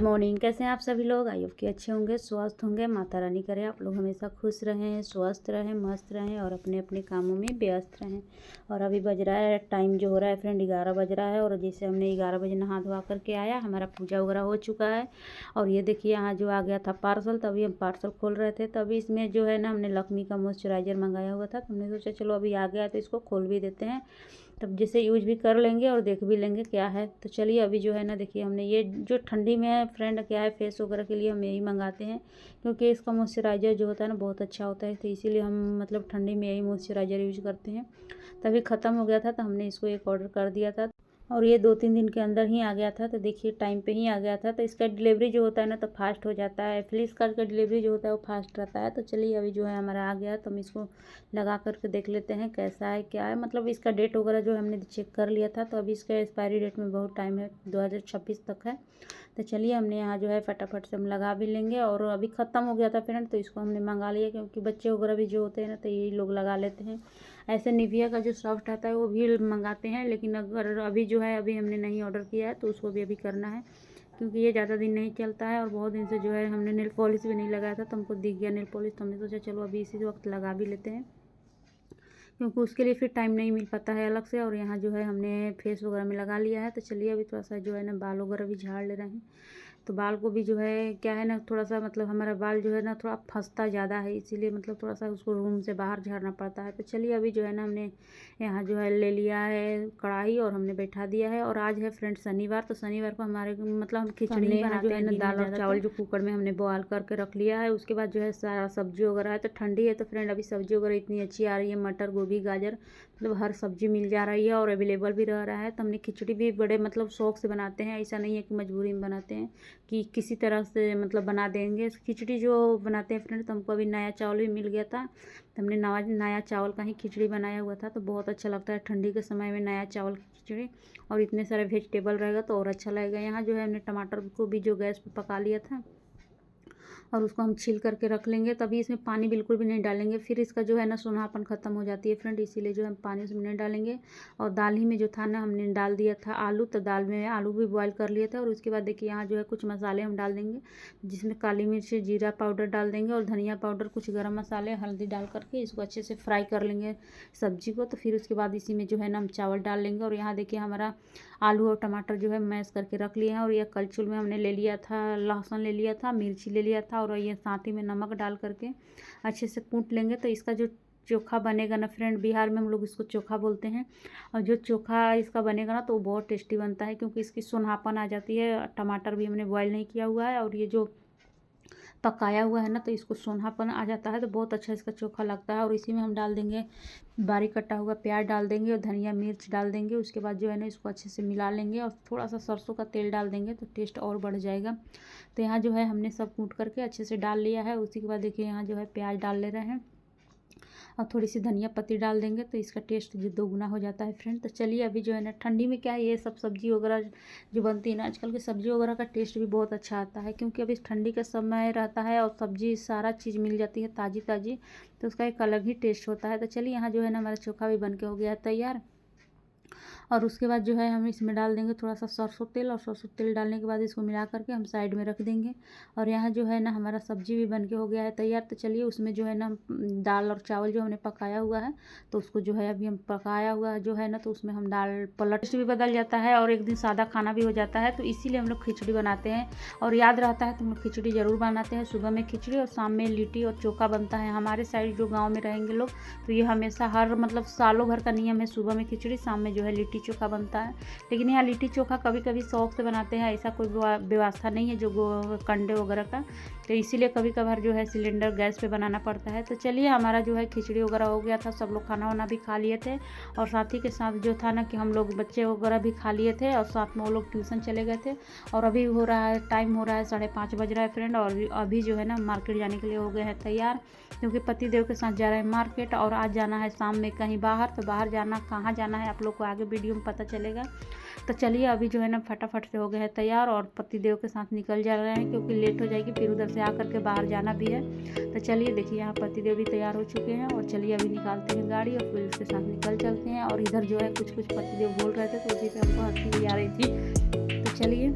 Morning. कैसे हैं आप सभी लोग? आई होप कि अच्छे होंगे, स्वस्थ होंगे। माता रानी करे आप लोग हमेशा खुश रहें, स्वस्थ रहें, मस्त रहें और अपने अपने कामों में व्यस्त रहें। और अभी बज रहा है, टाइम जो हो रहा है फ्रेंड 11 बज रहा है। और जैसे हमने 11 बजे नहा धोवा करके आया, हमारा पूजा वगैरह हो चुका है। और ये देखिए यहाँ जो आ गया था पार्सल, तभी हम पार्सल खोल रहे थे। तभी इसमें जो है ना हमने लक्ष्मी का मॉइस्चराइज़र मंगाया हुआ था, तो हमने सोचा चलो अभी आ गया तो इसको खोल भी देते हैं, तब जैसे यूज भी कर लेंगे और देख भी लेंगे क्या है। तो चलिए अभी जो है ना देखिए हमने ये जो ठंडी में है फ्रेंड, क्या है फेस वगैरह के लिए हम यही मंगाते हैं, क्योंकि इसका मॉइस्चराइज़र जो होता है ना बहुत अच्छा होता है। तो इसीलिए हम मतलब ठंडी में यही मॉइस्चराइज़र यूज करते हैं। तभी ख़त्म हो गया था तो हमने इसको एक ऑर्डर कर दिया था और ये 2-3 दिन के अंदर ही आ गया था। तो देखिए टाइम पे ही आ गया था। तो इसका डिलीवरी जो होता है ना तो फास्ट हो जाता है। फ्लिपकार्ट का डिलीवरी जो होता है वो फास्ट रहता है। तो चलिए अभी जो है हमारा आ गया, तो हम इसको लगा करके देख लेते हैं कैसा है क्या है। मतलब इसका डेट वगैरह जो हमने चेक कर लिया था, तो अभी इसका एक्सपायरी डेट में बहुत टाइम है, 2026 तक है। तो चलिए हमने यहाँ जो है फटाफट से हम लगा भी लेंगे। और अभी ख़त्म हो गया था फ्रेंड, तो इसको हमने मंगा लिया, क्योंकि बच्चे वगैरह भी जो होते हैं ना तो यही लोग लगा लेते हैं। ऐसे निविया का जो सॉफ्ट आता है वो भी मंगाते हैं, लेकिन अगर अभी जो है अभी हमने नहीं ऑर्डर किया है तो उसको भी अभी करना है, क्योंकि ये ज़्यादा दिन नहीं चलता है। और बहुत दिन से जो है हमने नेल पॉलिश भी नहीं लगाया था, तो हमको दिख गया नेल पॉलिश, तो हमने सोचा चलो अभी इसी वक्त लगा भी लेते हैं, क्योंकि उसके लिए फिर टाइम नहीं मिल पाता है अलग से। और यहाँ जो है हमने फेस वगैरह में लगा लिया है। तो चलिए अभी थोड़ा सा जो है ना बाल वगैरह भी झाड़ ले रहे हैं। तो बाल को भी जो है क्या है ना, थोड़ा सा मतलब हमारा बाल जो है ना थोड़ा फंसता ज़्यादा है, इसीलिए मतलब थोड़ा सा उसको रूम से बाहर झाड़ना पड़ता है। तो चलिए अभी जो है ना हमने यहाँ जो है ले लिया है कढ़ाई और हमने बैठा दिया है। और आज है फ्रेंड शनिवार, तो शनिवार को हमारे मतलब हम खिचड़ी बनाते हैं। जो है ना दाल और चावल जो कुकर में हमने बॉयल करके रख लिया है, उसके बाद जो है सारा सब्जी वगैरह है। तो ठंडी है तो फ्रेंड अभी सब्जी वगैरह इतनी अच्छी आ रही है, मटर गोभी गाजर मतलब हर सब्जी मिल जा रही है और अवेलेबल भी रह रहा है। तो हमने खिचड़ी भी बड़े मतलब शौक से बनाते हैं, ऐसा नहीं है कि मजबूरी में बनाते हैं कि किसी तरह से मतलब बना देंगे। खिचड़ी जो बनाते हैं फ्रेंड, तो हमको अभी नया चावल भी मिल गया था, तो हमने नया चावल का ही खिचड़ी बनाया हुआ था। तो बहुत अच्छा लगता है ठंडी के समय में नया चावल की खिचड़ी, और इतने सारे वेजिटेबल रहेगा तो और अच्छा लगेगा। यहाँ जो है हमने टमाटर को भी जो गैस पे पका लिया था और उसको हम छील करके रख लेंगे। तभी इसमें पानी बिल्कुल भी नहीं डालेंगे, फिर इसका जो है ना सोनापन ख़त्म हो जाती है फ्रेंड, इसीलिए जो हम पानी उसमें नहीं डालेंगे। और दाल ही में जो था ना हमने डाल दिया था आलू, तो दाल में आलू भी बॉयल कर लिए थे। और उसके बाद देखिए यहाँ जो है कुछ मसाले हम डाल देंगे, जिसमें काली मिर्च जीरा पाउडर डाल देंगे और धनिया पाउडर, कुछ गर्म मसाले हल्दी डाल करके इसको अच्छे से फ्राई कर लेंगे सब्जी को। तो फिर उसके बाद इसी में जो है ना हम चावल डाल लेंगे। और यहाँ देखिए हमारा आलू और टमाटर जो है मैश करके रख लिए हैं। और यह कलछुल में हमने ले लिया था, लहसुन ले लिया था, मिर्ची ले लिया था, और ये साथ ही में नमक डाल करके अच्छे से कूट लेंगे। तो इसका जो चोखा बनेगा ना फ्रेंड, बिहार में हम लोग इसको चोखा बोलते हैं, और जो चोखा इसका बनेगा ना तो वो बहुत टेस्टी बनता है, क्योंकि इसकी सोनापन आ जाती है। टमाटर भी हमने बॉयल नहीं किया हुआ है और ये जो पकाया हुआ है ना तो इसको सोनापन आ जाता है, तो बहुत अच्छा इसका चोखा लगता है। और इसी में हम डाल देंगे बारीक कटा हुआ प्याज डाल देंगे और धनिया मिर्च डाल देंगे। उसके बाद जो है ना इसको अच्छे से मिला लेंगे और थोड़ा सा सरसों का तेल डाल देंगे तो टेस्ट और बढ़ जाएगा। तो यहाँ जो है हमने सब कूट करके अच्छे से डाल लिया है। उसी के बाद देखिए यहाँ जो है प्याज डाल ले रहे हैं और थोड़ी सी धनिया पत्ती डाल देंगे, तो इसका टेस्ट जो दोगुना हो जाता है फ्रेंड। तो चलिए अभी जो है ना ठंडी में क्या है, ये सब सब्जी वगैरह जो बनती है ना आजकल की सब्जी वगैरह का टेस्ट भी बहुत अच्छा आता है, क्योंकि अभी ठंडी का समय रहता है और सब्जी सारा चीज़ मिल जाती है ताज़ी ताज़ी, तो उसका एक अलग ही टेस्ट होता है। तो चलिए यहाँ जो है ना हमारा चोखा भी बन के हो गया है तैयार। और उसके बाद जो है हम इसमें डाल देंगे थोड़ा सा सरसों तेल, और सरसों तेल डालने के बाद इसको मिला करके हम साइड में रख देंगे। और यहाँ जो है ना हमारा सब्जी भी बन के हो गया है तैयार। तो चलिए उसमें जो है ना दाल और चावल जो हमने पकाया हुआ है, तो उसको जो है अभी हम पकाया हुआ जो है ना तो उसमें हम दाल पलट भी बदल जाता है और एक दिन सादा खाना भी हो जाता है, तो इसीलिए हम लोग खिचड़ी बनाते हैं। और याद रहता है तो हम लोग खिचड़ी ज़रूर बनाते हैं, सुबह में खिचड़ी और शाम में लिट्टी और चोखा बनता है। हमारे साइड जो गाँव में रहेंगे लोग तो ये हमेशा हर मतलब सालों भर का नियम है, सुबह में खिचड़ी शाम में जो है लिट्टी चोखा बनता है। लेकिन यहाँ लिट्टी चोखा कभी कभी शौक से बनाते हैं, ऐसा कोई व्यवस्था नहीं है जो कंडे वगैरह का, तो इसीलिए कभी कभार जो है सिलेंडर गैस पे बनाना पड़ता है। तो चलिए हमारा जो है खिचड़ी वगैरह हो गया था, सब लोग खाना वाना भी खा लिए थे, और साथ ही के साथ जो था ना कि हम लोग बच्चे वगैरह भी खा लिए थे और साथ में वो लोग ट्यूशन चले गए थे। और अभी हो रहा है टाइम हो रहा है 5:30 बज रहा है फ्रेंड, और अभी जो है ना मार्केट जाने के लिए हो गए हैं तैयार, क्योंकि पति देव के साथ जा रहे हैं मार्केट। और आज जाना है शाम में कहीं बाहर, तो बाहर जाना कहाँ जाना है आप लोग को आगे वीडियो में पता चलेगा। तो चलिए अभी जो है ना फटाफट से हो गए हैं तैयार और पति देव के साथ निकल जा रहे हैं, क्योंकि लेट हो जाएगी फिर उधर से आकर के बाहर जाना भी है। तो चलिए देखिए यहाँ पति देव भी तैयार हो चुके हैं, और चलिए अभी निकालते हैं गाड़ी और फिर उसके साथ निकल चलते हैं। और इधर जो है कुछ पति देव बोल रहे थे, तो उसी पर हमको हंसी भी आ रही थी। तो चलिए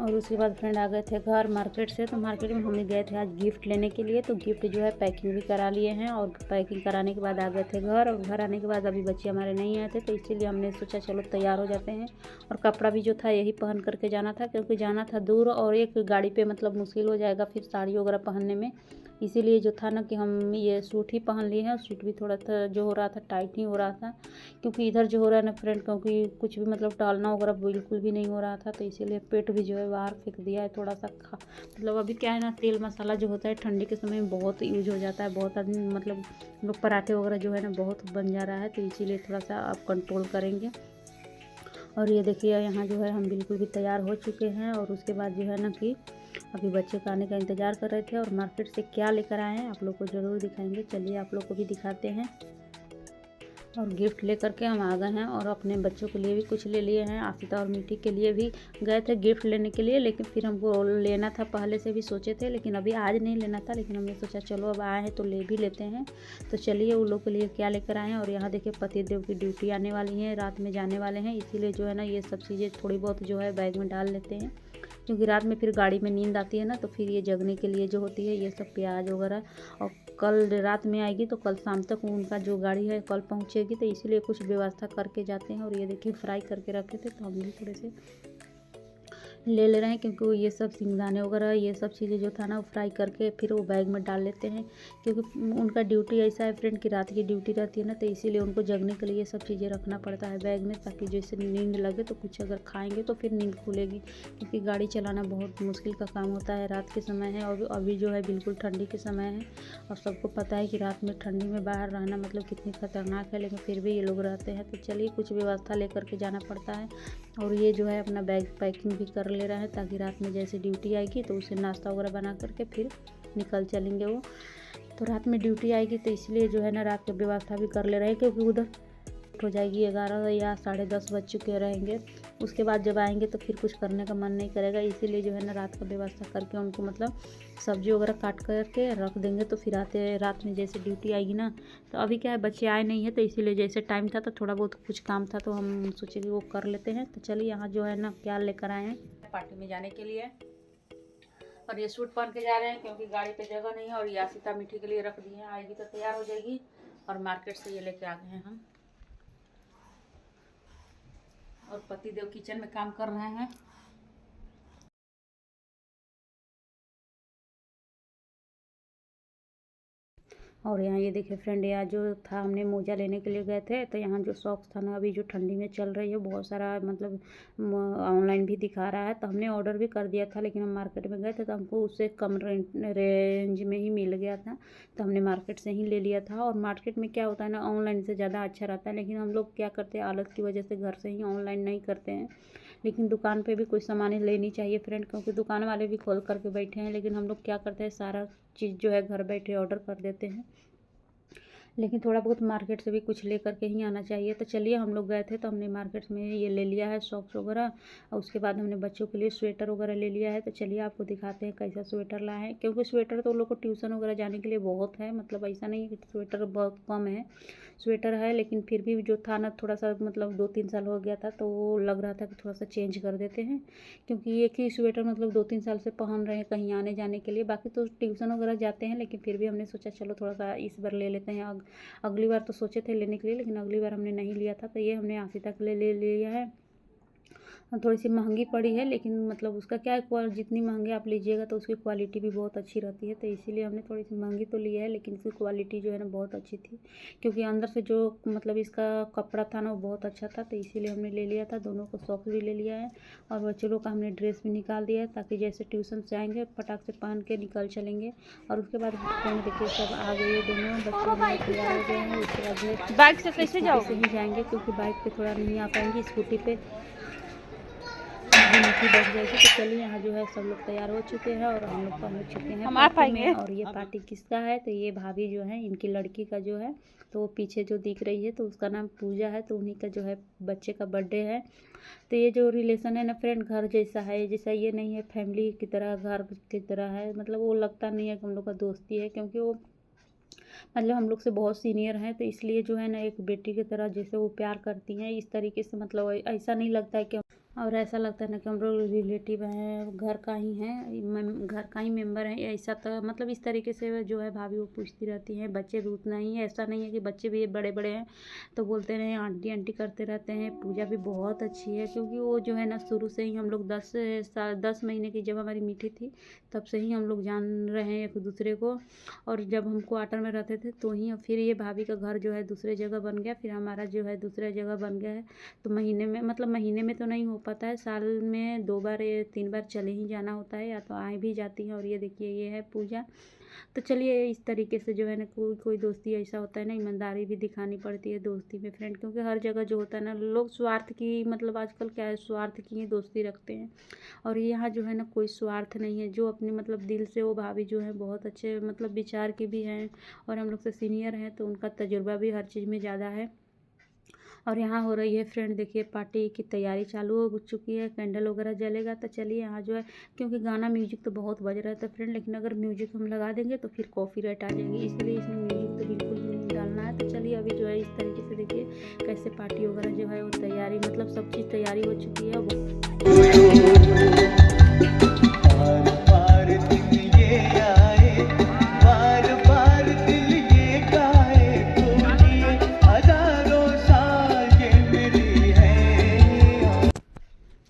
और उसके बाद फ्रेंड आ गए थे घर मार्केट से। तो मार्केट में हम गए थे आज गिफ्ट लेने के लिए। तो गिफ्ट जो है पैकिंग भी करा लिए हैं और पैकिंग कराने के बाद आ गए थे घर। और घर आने के बाद अभी बच्चे हमारे नहीं आए थे, तो इसीलिए हमने सोचा चलो तैयार हो जाते हैं। और कपड़ा भी जो था यही पहन करके जाना था, क्योंकि जाना था दूर और एक गाड़ी पे मतलब मुश्किल हो जाएगा फिर साड़ी वगैरह पहनने में। इसीलिए जो था ना कि हम ये सूट ही पहन लिए हैं। और सूट भी थोड़ा सा जो हो रहा था टाइट ही हो रहा था, क्योंकि इधर जो हो रहा है ना फ्रेंड, क्योंकि कुछ भी मतलब टालना वगैरह बिल्कुल भी नहीं हो रहा था। तो इसीलिए पेट भी जो है बाहर फेंक दिया है थोड़ा सा मतलब अभी क्या है ना, तेल मसाला जो होता है ठंडी के समय में बहुत यूज हो जाता है। बहुत आदमी मतलब लोग पराठे वगैरह जो है ना बहुत बन जा रहा है, तो इसीलिए थोड़ा सा आप कंट्रोल करेंगे। और ये देखिए यहाँ जो है हम बिल्कुल भी तैयार हो चुके हैं। और उसके बाद जो है ना कि अभी बच्चे का आने का इंतज़ार कर रहे थे। और मार्केट से क्या लेकर आए हैं आप लोग को ज़रूर दिखाएंगे। चलिए आप लोग को भी दिखाते हैं। और गिफ्ट लेकर के हम आ गए हैं और अपने बच्चों के लिए भी कुछ ले लिए हैं। आशिता और मीठी के लिए भी गए थे गिफ्ट लेने के लिए, लेकिन फिर हमको लेना था, पहले से भी सोचे थे, लेकिन अभी आज नहीं लेना था। लेकिन हमने सोचा चलो अब आए हैं तो ले भी लेते हैं। तो चलिए उन लोग के लिए क्या लेकर आए हैं। और यहाँ देखिए पतिदेव की ड्यूटी आने वाली है, रात में जाने वाले हैं, इसीलिए जो है ना ये सब चीज़ें थोड़ी बहुत जो है बैग में डाल लेते हैं, क्योंकि रात में फिर गाड़ी में नींद आती है ना, तो फिर ये जगने के लिए जो होती है ये सब प्याज वगैरह। और कल रात में आएगी तो कल शाम तक उनका जो गाड़ी है कल पहुंचेगी, तो इसीलिए कुछ व्यवस्था करके जाते हैं। और ये देखिए फ्राई करके रखे थे, तो हम भी थोड़े से ले रहे हैं, क्योंकि ये सब सिंगदाने वगैरह ये सब चीज़ें जो था ना वो फ्राई करके फिर वो बैग में डाल लेते हैं। क्योंकि उनका ड्यूटी ऐसा है फ्रेंड कि रात की ड्यूटी रहती है ना, तो इसीलिए उनको जगने के लिए ये सब चीज़ें रखना पड़ता है बैग में, ताकि जैसे नींद लगे तो कुछ अगर खाएंगे तो फिर नींद खुलेगी। क्योंकि गाड़ी चलाना बहुत मुश्किल का काम होता है, रात के समय है और अभी जो है बिल्कुल ठंडी के समय है। और सबको पता है कि रात में ठंडी में बाहर रहना मतलब कितनी खतरनाक है, लेकिन फिर भी ये लोग रहते हैं। तो चलिए कुछ व्यवस्था लेकर के जाना पड़ता है। और ये जो है अपना बैग पैकिंग भी कर ले रहा है, ताकि रात में जैसे ड्यूटी आएगी तो उसे नाश्ता वगैरह बना करके फिर निकल चलेंगे वो। तो रात में ड्यूटी आएगी तो इसलिए जो है ना रात की व्यवस्था भी कर ले रहे हैं, क्योंकि उधर हो जाएगी 11 या 10:30 बज चुके रहेंगे। उसके बाद जब आएंगे तो फिर कुछ करने का मन नहीं करेगा, इसीलिए जो है ना रात का व्यवस्था करके उनको मतलब सब्जी वगैरह काट करके रख देंगे। तो फिर आते रात में जैसे ड्यूटी आएगी ना, तो अभी क्या है बच्चे आए नहीं है, तो इसीलिए जैसे टाइम था तो थोड़ा बहुत कुछ काम था तो हम सोचे कि वो कर लेते हैं। तो चलिए यहाँ जो है ना क्या लेकर आए हैं पार्टी में जाने के लिए। और ये सूट पहन के जा रहे हैं, क्योंकि गाड़ी पे जगह नहीं है। और ये आशिता मीठी के लिए रख दी है, आएगी तो तैयार हो जाएगी। और मार्केट से ये लेके आ गए हैं हम। और पतिदेव किचन में काम कर रहे हैं। और यहाँ ये देखिए फ्रेंड, यहाँ जो था हमने मोजा लेने के लिए गए थे, तो यहाँ जो सॉक्स था ना अभी जो ठंडी में चल रही है बहुत सारा मतलब ऑनलाइन भी दिखा रहा है, तो हमने ऑर्डर भी कर दिया था। लेकिन हम मार्केट में गए थे तो हमको उससे कम रेंज में ही मिल गया था, तो हमने मार्केट से ही ले लिया था। और मार्केट में क्या होता है ना ऑनलाइन से ज़्यादा अच्छा रहता है, लेकिन हम लोग क्या करते हैं आलस की वजह से घर से ही ऑनलाइन नहीं करते हैं। लेकिन दुकान पे भी कुछ सामान लेनी चाहिए फ्रेंड, क्योंकि दुकान वाले भी खोल करके बैठे हैं, लेकिन हम लोग क्या करते हैं सारा चीज़ जो है घर बैठे ऑर्डर कर देते हैं। लेकिन थोड़ा बहुत मार्केट से भी कुछ ले करके ही आना चाहिए। तो चलिए हम लोग गए थे तो हमने मार्केट में ये ले लिया है सॉक्स वगैरह। और उसके बाद हमने बच्चों के लिए स्वेटर वगैरह ले लिया है। तो चलिए आपको दिखाते हैं कैसा स्वेटर लाए हैं, क्योंकि स्वेटर तो उन लोग को ट्यूशन वगैरह जाने के लिए बहुत है, मतलब ऐसा नहीं है कि स्वेटर बहुत कम है, स्वेटर है। लेकिन फिर भी जो था ना थोड़ा सा मतलब 2-3 साल हो गया था, तो वो लग रहा था कि थोड़ा सा चेंज कर देते हैं, क्योंकि एक ही स्वेटर मतलब 2-3 साल से पहन रहे हैं कहीं आने जाने के लिए। बाकी तो ट्यूशन वगैरह जाते हैं, लेकिन फिर भी हमने सोचा चलो थोड़ा सा इस बार ले लेते हैं। अगली बार तो सोचे थे लेने के लिए, लेकिन अगली बार हमने नहीं लिया था। तो ये हमने आशिता के लिए ले लिया है। थोड़ी सी महंगी पड़ी है, लेकिन मतलब उसका क्या है जितनी महंगी आप लीजिएगा तो उसकी क्वालिटी भी बहुत अच्छी रहती है। तो इसीलिए हमने थोड़ी सी महंगी तो ली है, लेकिन इसकी क्वालिटी जो है ना बहुत अच्छी थी, क्योंकि अंदर से जो मतलब इसका कपड़ा था ना वो बहुत अच्छा था, तो इसीलिए हमने ले लिया था। दोनों को सॉक्स भी ले लिया है और बच्चों लोग का हमने ड्रेस भी निकाल दिया है, ताकि जैसे ट्यूशन से आएंगे फटाक से पहन के निकल चलेंगे। और उसके बाद फ्रेंड देखिए सब आ गए ये दोनों बच्चे तैयार हो गए हैं। उसके बाद बाइक से कैसे स्कूटी जाओगे? से ही जाएंगे, क्योंकि बाइक पे थोड़ा नहीं आ पाएंगे, स्कूटी पे मीठी बैठ जाएगी। तो चलिए यहाँ जो है सब लोग तैयार हो चुके हैं और हम लोग पहुँच चुके हैं हम आ पार्टी पाएंगे? में। और ये पार्टी किसका है, तो ये भाभी जो है इनकी लड़की का जो है, तो वो पीछे जो दिख रही है तो उसका नाम पूजा है, तो उन्हीं का जो है बच्चे का बर्थडे है। तो ये जो रिलेशन है ना फ्रेंड घर जैसा है, जैसा ये नहीं है फैमिली की तरह, घर की तरह है, मतलब वो लगता नहीं है कि हम लोग का दोस्ती है, क्योंकि वो मतलब हम लोग से बहुत सीनियर हैं। तो इसलिए जो है ना एक बेटी की तरह जैसे वो प्यार करती हैं इस तरीके से, मतलब ऐसा नहीं लगता है कि और ऐसा लगता है ना कि हम लोग रिलेटिव हैं, घर का ही हैं, घर का ही मेंबर हैं। ऐसा तो मतलब इस तरीके से जो है भाभी वो पूछती रहती हैं। बच्चे भी उतना ही है, ऐसा नहीं है कि बच्चे भी बड़े बड़े हैं तो बोलते रहे आंटी आंटी करते रहते हैं। पूजा भी बहुत अच्छी है, क्योंकि वो जो है ना शुरू से ही हम लोग 10 महीने की जब हमारी मीठी थी तब से ही हम लोग जान रहे हैं एक दूसरे को। और जब हम क्वार्टर में रहते थे तो ही फिर ये भाभी का घर जो है दूसरे जगह बन गया, फिर हमारा जो है दूसरे जगह बन गया है। तो महीने में मतलब महीने में तो नहीं हो पाता है, साल में 2 बार या 3 बार चले ही जाना होता है, या तो आए भी जाती हैं। और ये देखिए ये है पूजा। तो चलिए इस तरीके से जो है ना कोई कोई दोस्ती ऐसा होता है ना, ईमानदारी भी दिखानी पड़ती है दोस्ती में फ्रेंड, क्योंकि हर जगह जो होता है ना लोग स्वार्थ की मतलब आजकल क्या है स्वार्थ की ही दोस्ती रखते हैं। और यहाँ जो है ना कोई स्वार्थ नहीं है, जो अपने मतलब दिल से वो भाभी जो है बहुत अच्छे मतलब विचार की भी हैं और हम लोग से सीनियर हैं तो उनका तजुर्बा भी हर चीज़ में ज़्यादा है। और यहाँ हो रही है फ्रेंड देखिए पार्टी की तैयारी चालू हो चुकी है, कैंडल वगैरह जलेगा। तो चलिए यहाँ जो है क्योंकि गाना म्यूजिक तो बहुत बज रहा था फ्रेंड, लेकिन अगर म्यूजिक हम लगा देंगे तो फिर कॉपीराइट आ जाएगी, इसलिए इसमें म्यूजिक तो बिल्कुल भी नहीं डालना है। तो चलिए अभी जो है इस तरीके से देखिए कैसे पार्टी वगैरह जो है वो तैयारी मतलब सब चीज़ तैयारी हो चुकी है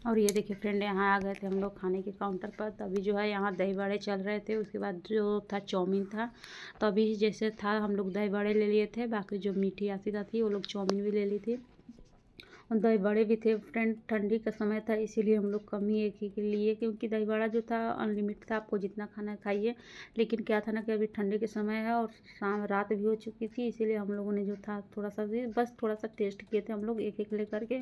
और ये देखिए फ्रेंड यहाँ आ गए थे हम लोग खाने के काउंटर पर। तभी जो है यहाँ दही बड़े चल रहे थे, उसके बाद जो था चाउमीन था। तो अभी जैसे था हम लोग दही बड़े ले लिए थे, बाकी जो मीठी आसिका थी वो लोग चाउमीन भी ले ली थी और दही बड़े भी थे फ्रेंड। ठंडी का समय था इसीलिए हम लोग कम ही एक ही के लिए, क्योंकि दही बड़ा जो था अनलिमिटेड था, आपको जितना खाना है खाइए। लेकिन क्या था ना कि अभी ठंडी के समय है और शाम रात भी हो चुकी थी, इसीलिए हम लोगों ने जो था थोड़ा सा भी बस थोड़ा सा टेस्ट किए थे हम लोग एक एक लेकर के।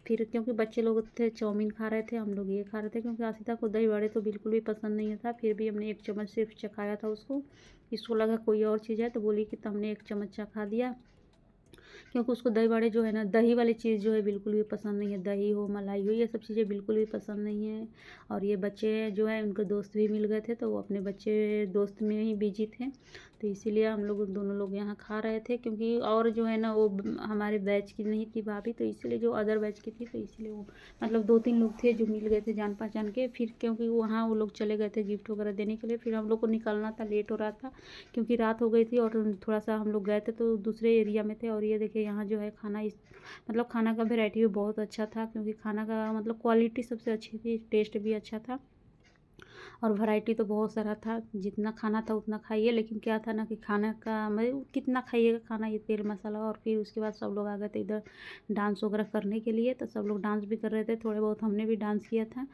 फिर क्योंकि बच्चे लोग थे चाउमीन खा रहे थे, हम लोग ये खा रहे थे, क्योंकि आसिता को दही बड़े तो बिल्कुल भी पसंद नहीं था। फिर भी हमने एक चम्मच सिर्फ चखाया था उसको, इसको लगा कोई और चीज़ है तो बोली कि तो हमने एक चम्मच चखा दिया, क्योंकि उसको दही बड़े जो है ना दही वाली चीज़ जो है बिल्कुल भी पसंद नहीं है। दही हो मलाई हो ये सब चीज़ें बिल्कुल भी पसंद नहीं है। और ये बच्चे जो है उनके दोस्त भी मिल गए थे तो वो अपने बच्चे दोस्त में ही बिजी थे, तो इसीलिए हम लोग दोनों लोग यहाँ खा रहे थे। क्योंकि और जो है ना वो हमारे बैच की नहीं थी भाभी, तो इसीलिए जो अदर बैच की थी तो इसलिए वो मतलब 2-3 लोग थे जो मिल गए थे जान पहचान के। फिर क्योंकि वहाँ वो लोग चले गए थे गिफ्ट वगैरह देने के लिए, फिर हम लोग को निकलना था, लेट हो रहा था क्योंकि रात हो गई थी और थोड़ा सा हम लोग गए थे तो दूसरे एरिया में थे। और ये देखिए यहाँ जो है खाना इस मतलब खाना का वेराइटी भी बहुत अच्छा था, क्योंकि खाना का मतलब क्वालिटी सबसे अच्छी थी, टेस्ट भी अच्छा था और वैरायटी तो बहुत सारा था। जितना खाना था उतना खाइए, लेकिन क्या था ना कि खाना का मतलब कितना खाइएगा खाना, ये तेल मसाला। और फिर उसके बाद सब लोग आ गए थे इधर डांस वगैरह करने के लिए, तो सब लोग डांस भी कर रहे थे, थोड़े बहुत हमने भी डांस किया था।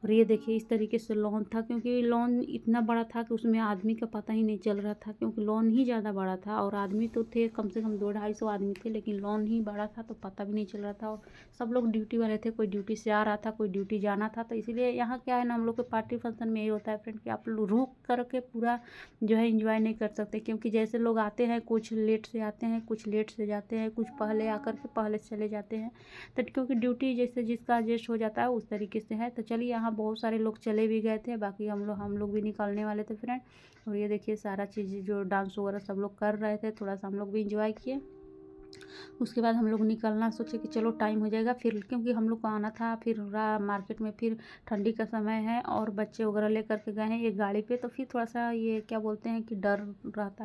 और ये देखिए इस तरीके से लॉन था, क्योंकि लॉन इतना बड़ा था कि उसमें आदमी का पता ही नहीं चल रहा था, क्योंकि लॉन ही ज़्यादा बड़ा था और आदमी तो थे कम से कम 200-250 आदमी थे, लेकिन लॉन ही बड़ा था तो पता भी नहीं चल रहा था। और सब लोग ड्यूटी वाले थे, कोई ड्यूटी से आ रहा था, कोई ड्यूटी जाना था। तो इसीलिए यहाँ क्या है ना हम लोग के पार्टी फंक्शन में यही होता है फ्रेंड कि आप लोग रुक करके पूरा जो है इंजॉय नहीं कर सकते, क्योंकि जैसे लोग आते हैं कुछ लेट से आते हैं, कुछ लेट से जाते हैं, कुछ पहले आकर के पहले चले जाते हैं। तो क्योंकि ड्यूटी जैसे जिसका एडजस्ट हो जाता है उस तरीके से है। तो चलिए यहाँ बहुत सारे लोग चले भी गए थे, बाकी हम लोग भी निकलने वाले थे फ्रेंड। और ये देखिए सारा चीज़ जो डांस वगैरह सब लोग कर रहे थे, थोड़ा सा हम लोग भी इंजॉय किए। उसके बाद हम लोग निकलना सोचे कि चलो टाइम हो जाएगा फिर, क्योंकि हम लोग को आना था फिर मार्केट में, फिर ठंडी का समय है और बच्चे वगैरह लेकर के गए हैं एक गाड़ी पे, तो फिर थोड़ा सा ये क्या बोलते हैं कि डर रहता है